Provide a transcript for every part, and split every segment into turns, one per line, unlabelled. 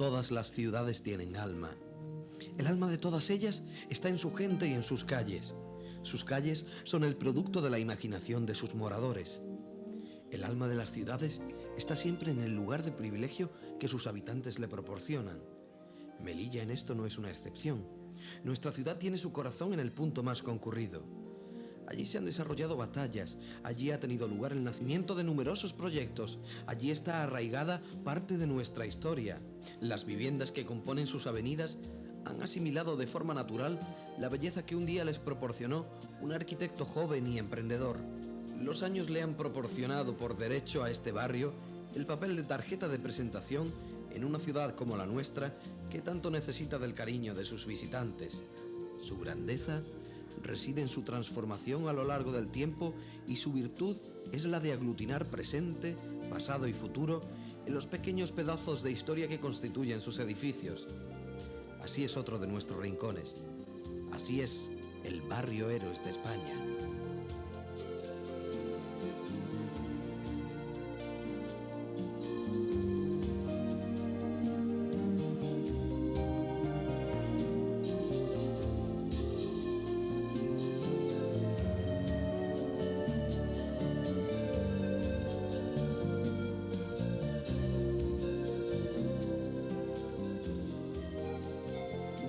Todas las ciudades tienen alma. El alma de todas ellas está en su gente y en sus calles. Sus calles son el producto de la imaginación de sus moradores. El alma de las ciudades está siempre en el lugar de privilegio que sus habitantes le proporcionan. Melilla en esto no es una excepción. Nuestra ciudad tiene su corazón en el punto más concurrido. Allí se han desarrollado batallas, allí ha tenido lugar el nacimiento de numerosos proyectos, allí está arraigada parte de nuestra historia. Las viviendas que componen sus avenidas han asimilado de forma natural la belleza que un día les proporcionó un arquitecto joven y emprendedor. Los años le han proporcionado por derecho a este barrio el papel de tarjeta de presentación en una ciudad como la nuestra que tanto necesita del cariño de sus visitantes. Su grandeza reside en su transformación a lo largo del tiempo y su virtud es la de aglutinar presente, pasado y futuro en los pequeños pedazos de historia que constituyen sus edificios. Así es otro de nuestros rincones. Así es el barrio Héroes de España.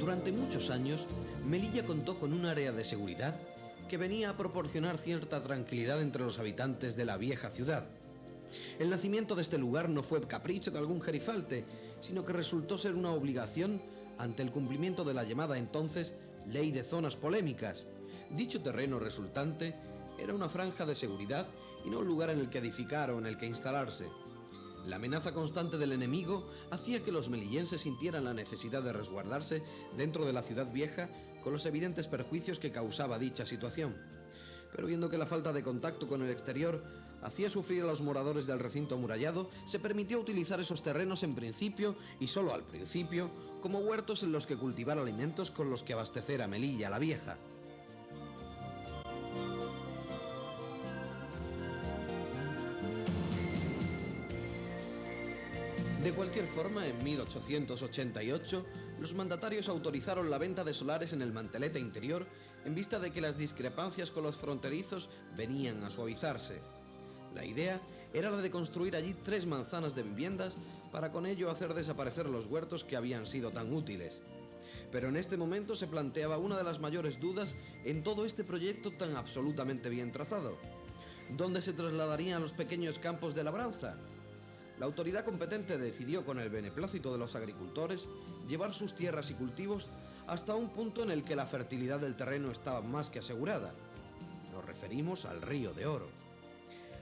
Durante muchos años, Melilla contó con un área de seguridad que venía a proporcionar cierta tranquilidad entre los habitantes de la vieja ciudad. El nacimiento de este lugar no fue capricho de algún gerifalte, sino que resultó ser una obligación ante el cumplimiento de la llamada entonces Ley de Zonas Polémicas. Dicho terreno resultante era una franja de seguridad y no un lugar en el que edificar o en el que instalarse. La amenaza constante del enemigo hacía que los melillenses sintieran la necesidad de resguardarse dentro de la ciudad vieja con los evidentes perjuicios que causaba dicha situación. Pero viendo que la falta de contacto con el exterior hacía sufrir a los moradores del recinto amurallado, se permitió utilizar esos terrenos en principio, y solo al principio, como huertos en los que cultivar alimentos con los que abastecer a Melilla la Vieja. De cualquier forma, en 1888, los mandatarios autorizaron la venta de solares en el Mantelete interior en vista de que las discrepancias con los fronterizos venían a suavizarse. La idea era la de construir allí 3 manzanas de viviendas para con ello hacer desaparecer los huertos que habían sido tan útiles. Pero en este momento se planteaba una de las mayores dudas en todo este proyecto tan absolutamente bien trazado. ¿Dónde se trasladarían los pequeños campos de labranza? La autoridad competente decidió, con el beneplácito de los agricultores, llevar sus tierras y cultivos hasta un punto en el que la fertilidad del terreno estaba más que asegurada. Nos referimos al Río de Oro.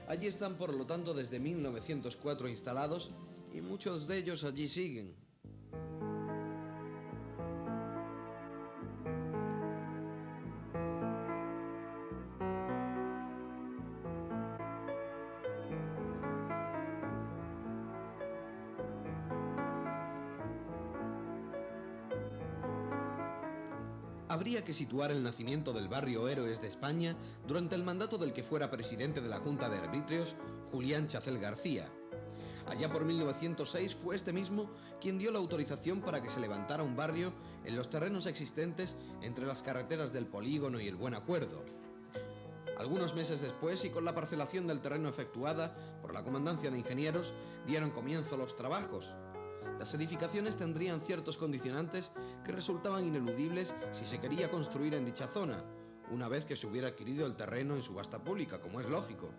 Allí están, por lo tanto, desde 1904 instalados y muchos de ellos allí siguen. Habría que situar el nacimiento del barrio Héroes de España durante el mandato del que fuera presidente de la Junta de Arbitrios, Julián Chacel García. Allá por 1906 fue este mismo quien dio la autorización para que se levantara un barrio en los terrenos existentes entre las carreteras del Polígono y el Buen Acuerdo. Algunos meses después, y con la parcelación del terreno efectuada por la Comandancia de Ingenieros, dieron comienzo los trabajos. Las edificaciones tendrían ciertos condicionantes que resultaban ineludibles si se quería construir en dicha zona, una vez que se hubiera adquirido el terreno en subasta pública, como es lógico.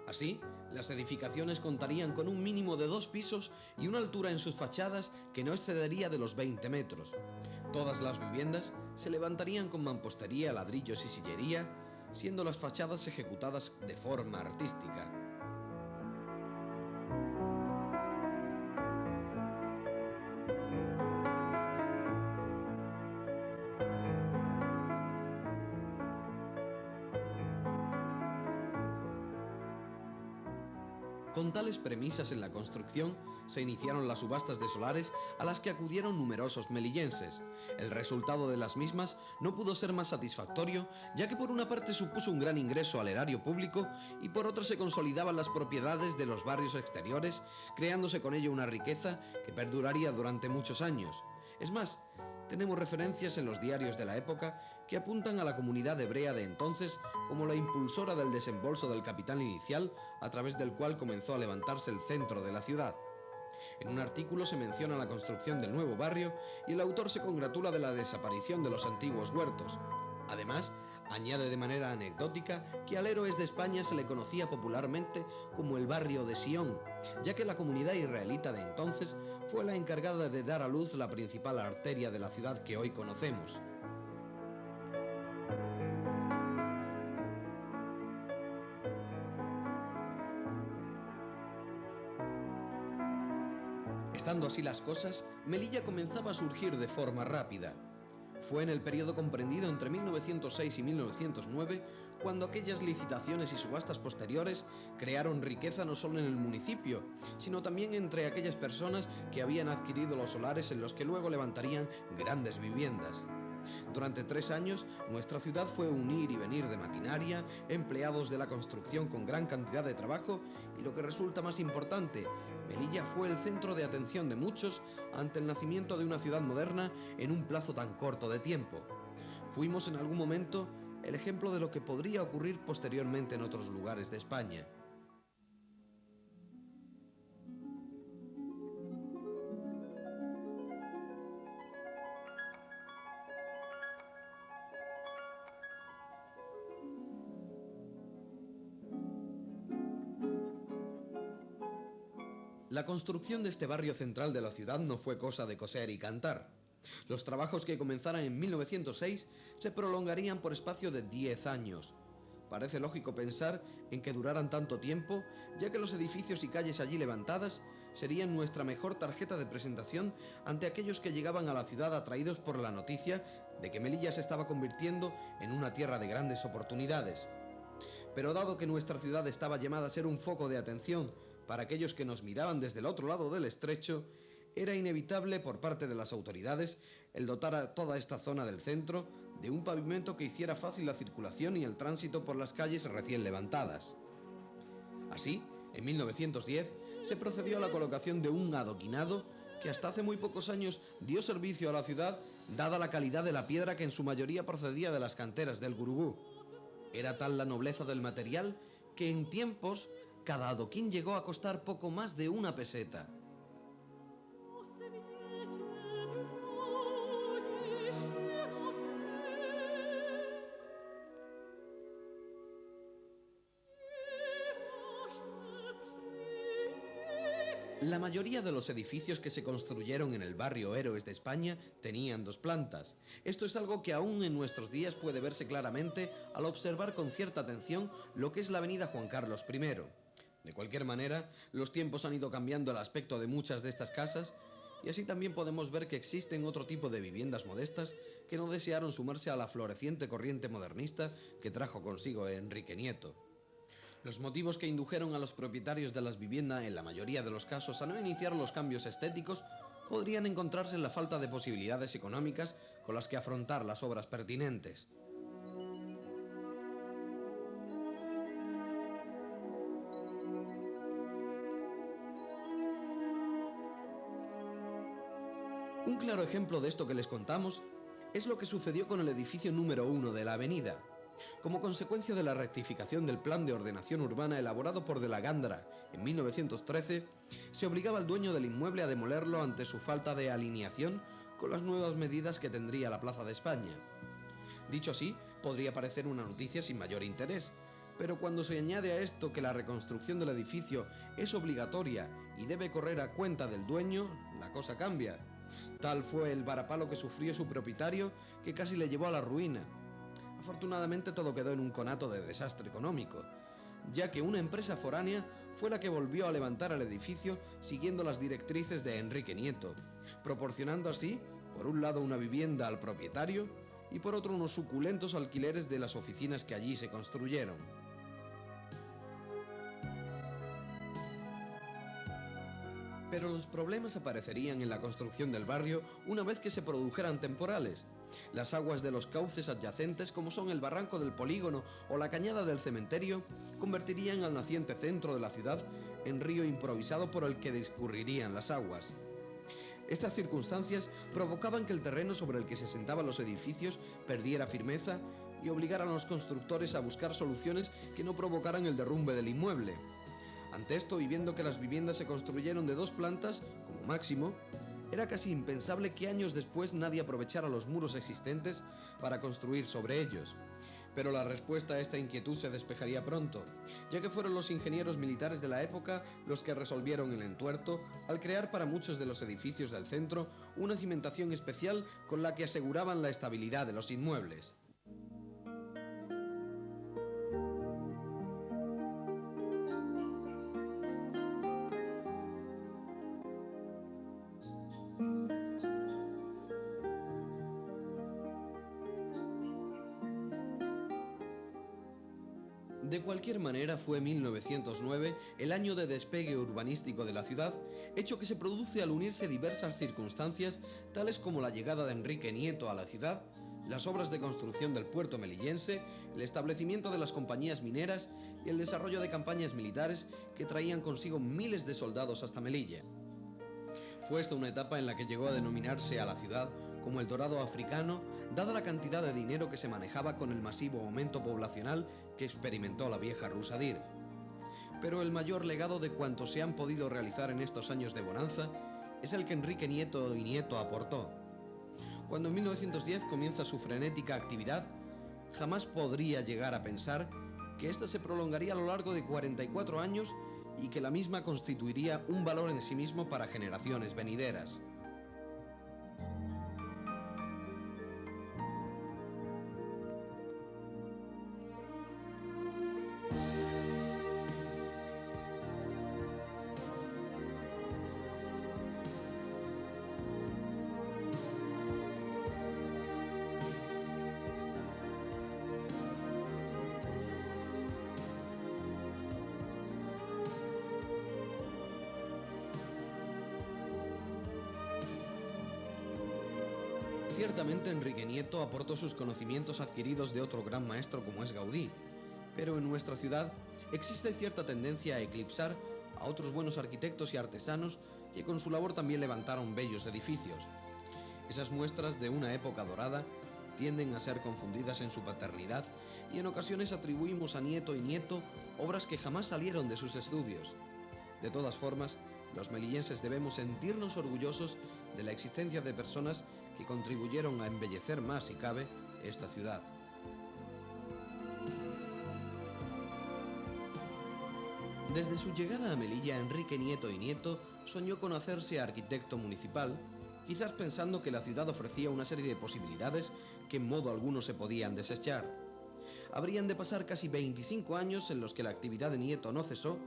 Así, las edificaciones contarían con un mínimo de 2 pisos y una altura en sus fachadas que no excedería de los 20 metros. Todas las viviendas se levantarían con mampostería, ladrillos y sillería, siendo las fachadas ejecutadas de forma artística. Con tales premisas en la construcción, se iniciaron las subastas de solares a las que acudieron numerosos melillenses. El resultado de las mismas no pudo ser más satisfactorio, ya que por una parte supuso un gran ingreso al erario público y por otra se consolidaban las propiedades de los barrios exteriores, creándose con ello una riqueza que perduraría durante muchos años. Es más, tenemos referencias en los diarios de la época que apuntan a la comunidad hebrea de entonces como la impulsora del desembolso del capital inicial a través del cual comenzó a levantarse el centro de la ciudad. En un artículo se menciona la construcción del nuevo barrio y el autor se congratula de la desaparición de los antiguos huertos. Además, añade de manera anecdótica que al héroe de España se le conocía popularmente como el barrio de Sion, ya que la comunidad israelita de entonces fue la encargada de dar a luz la principal arteria de la ciudad que hoy conocemos. Estando así las cosas, Melilla comenzaba a surgir de forma rápida. Fue en el periodo comprendido entre 1906 y 1909 cuando aquellas licitaciones y subastas posteriores crearon riqueza no solo en el municipio, sino también entre aquellas personas que habían adquirido los solares en los que luego levantarían grandes viviendas. Durante 3 años, nuestra ciudad fue un ir y venir de maquinaria, empleados de la construcción con gran cantidad de trabajo y, lo que resulta más importante, Melilla fue el centro de atención de muchos ante el nacimiento de una ciudad moderna en un plazo tan corto de tiempo. Fuimos en algún momento el ejemplo de lo que podría ocurrir posteriormente en otros lugares de España. La construcción de este barrio central de la ciudad no fue cosa de coser y cantar. Los trabajos que comenzaran en 1906 se prolongarían por espacio de 10 años. Parece lógico pensar en que duraran tanto tiempo, ya que los edificios y calles allí levantadas serían nuestra mejor tarjeta de presentación ante aquellos que llegaban a la ciudad atraídos por la noticia de que Melilla se estaba convirtiendo en una tierra de grandes oportunidades. Pero dado que nuestra ciudad estaba llamada a ser un foco de atención para aquellos que nos miraban desde el otro lado del estrecho, era inevitable por parte de las autoridades el dotar a toda esta zona del centro de un pavimento que hiciera fácil la circulación y el tránsito por las calles recién levantadas. Así, en 1910 se procedió a la colocación de un adoquinado que hasta hace muy pocos años dio servicio a la ciudad, dada la calidad de la piedra que en su mayoría procedía de las canteras del Gurugú. Era tal la nobleza del material que en tiempos cada adoquín llegó a costar poco más de 1 peseta. La mayoría de los edificios que se construyeron en el barrio Héroes de España tenían 2 plantas. Esto es algo que aún en nuestros días puede verse claramente al observar con cierta atención lo que es la avenida Juan Carlos I. De cualquier manera, los tiempos han ido cambiando el aspecto de muchas de estas casas y así también podemos ver que existen otro tipo de viviendas modestas que no desearon sumarse a la floreciente corriente modernista que trajo consigo Enrique Nieto. Los motivos que indujeron a los propietarios de las viviendas en la mayoría de los casos a no iniciar los cambios estéticos podrían encontrarse en la falta de posibilidades económicas con las que afrontar las obras pertinentes. Un claro ejemplo de esto que les contamos es lo que sucedió con el edificio número 1 de la avenida. Como consecuencia de la rectificación del plan de ordenación urbana elaborado por De la Gándara en 1913, se obligaba al dueño del inmueble a demolerlo ante su falta de alineación con las nuevas medidas que tendría la Plaza de España. Dicho así, podría parecer una noticia sin mayor interés, pero cuando se añade a esto que la reconstrucción del edificio es obligatoria y debe correr a cuenta del dueño, la cosa cambia. Tal fue el varapalo que sufrió su propietario que casi le llevó a la ruina. Afortunadamente todo quedó en un conato de desastre económico, ya que una empresa foránea fue la que volvió a levantar el edificio siguiendo las directrices de Enrique Nieto, proporcionando así, por un lado una vivienda al propietario y por otro unos suculentos alquileres de las oficinas que allí se construyeron. Pero los problemas aparecerían en la construcción del barrio una vez que se produjeran temporales. Las aguas de los cauces adyacentes, como son el barranco del polígono o la cañada del cementerio, convertirían al naciente centro de la ciudad en río improvisado por el que discurrirían las aguas. Estas circunstancias provocaban que el terreno sobre el que se sentaban los edificios perdiera firmeza y obligaran a los constructores a buscar soluciones que no provocaran el derrumbe del inmueble. Ante esto, y viendo que las viviendas se construyeron de 2 plantas, como máximo, era casi impensable que años después nadie aprovechara los muros existentes para construir sobre ellos. Pero la respuesta a esta inquietud se despejaría pronto, ya que fueron los ingenieros militares de la época los que resolvieron el entuerto al crear para muchos de los edificios del centro una cimentación especial con la que aseguraban la estabilidad de los inmuebles. De cualquier manera, fue 1909 el año de despegue urbanístico de la ciudad, hecho que se produce al unirse diversas circunstancias, tales como la llegada de Enrique Nieto a la ciudad, las obras de construcción del puerto melillense, el establecimiento de las compañías mineras y el desarrollo de campañas militares que traían consigo miles de soldados hasta Melilla. Fue esta una etapa en la que llegó a denominarse a la ciudad como el Dorado africano, dada la cantidad de dinero que se manejaba con el masivo aumento poblacional que experimentó la vieja Rusadir. Pero el mayor legado de cuantos se han podido realizar en estos años de bonanza es el que Enrique Nieto y Nieto aportó. Cuando en 1910 comienza su frenética actividad, jamás podría llegar a pensar que ésta se prolongaría a lo largo de 44 años y que la misma constituiría un valor en sí mismo para generaciones venideras. Ciertamente Enrique Nieto aportó sus conocimientos adquiridos de otro gran maestro como es Gaudí, pero en nuestra ciudad existe cierta tendencia a eclipsar a otros buenos arquitectos y artesanos que con su labor también levantaron bellos edificios. Esas muestras de una época dorada tienden a ser confundidas en su paternidad y en ocasiones atribuimos a Nieto y Nieto obras que jamás salieron de sus estudios. De todas formas, los melillenses debemos sentirnos orgullosos de la existencia de personas que contribuyeron a embellecer más, si cabe, esta ciudad. Desde su llegada a Melilla, Enrique Nieto y Nieto soñó con hacerse arquitecto municipal, quizás pensando que la ciudad ofrecía una serie de posibilidades que en modo alguno se podían desechar. Habrían de pasar casi 25 años en los que la actividad de Nieto no cesó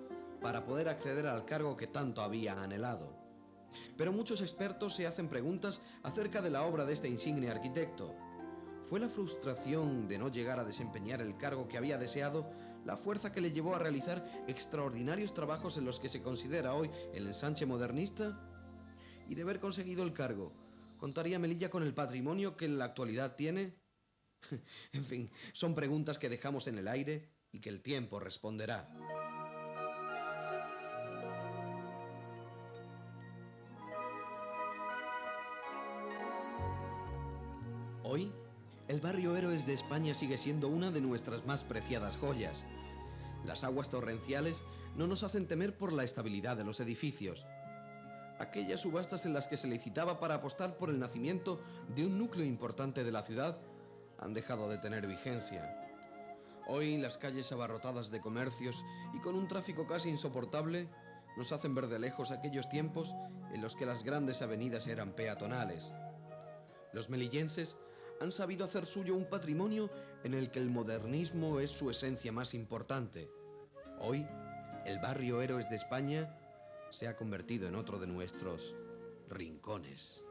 para poder acceder al cargo que tanto había anhelado. Pero muchos expertos se hacen preguntas acerca de la obra de este insigne arquitecto. ¿Fue la frustración de no llegar a desempeñar el cargo que había deseado la fuerza que le llevó a realizar extraordinarios trabajos en los que se considera hoy el ensanche modernista? Y de haber conseguido el cargo, ¿contaría Melilla con el patrimonio que en la actualidad tiene? En fin, son preguntas que dejamos en el aire y que el tiempo responderá. Hoy, el barrio Héroes de España sigue siendo una de nuestras más preciadas joyas. Las aguas torrenciales no nos hacen temer por la estabilidad de los edificios. Aquellas subastas en las que se licitaba para apostar por el nacimiento de un núcleo importante de la ciudad han dejado de tener vigencia. Hoy, las calles abarrotadas de comercios y con un tráfico casi insoportable nos hacen ver de lejos aquellos tiempos en los que las grandes avenidas eran peatonales. Los melillenses han sabido hacer suyo un patrimonio en el que el modernismo es su esencia más importante. Hoy, el barrio Héroes de España se ha convertido en otro de nuestros rincones.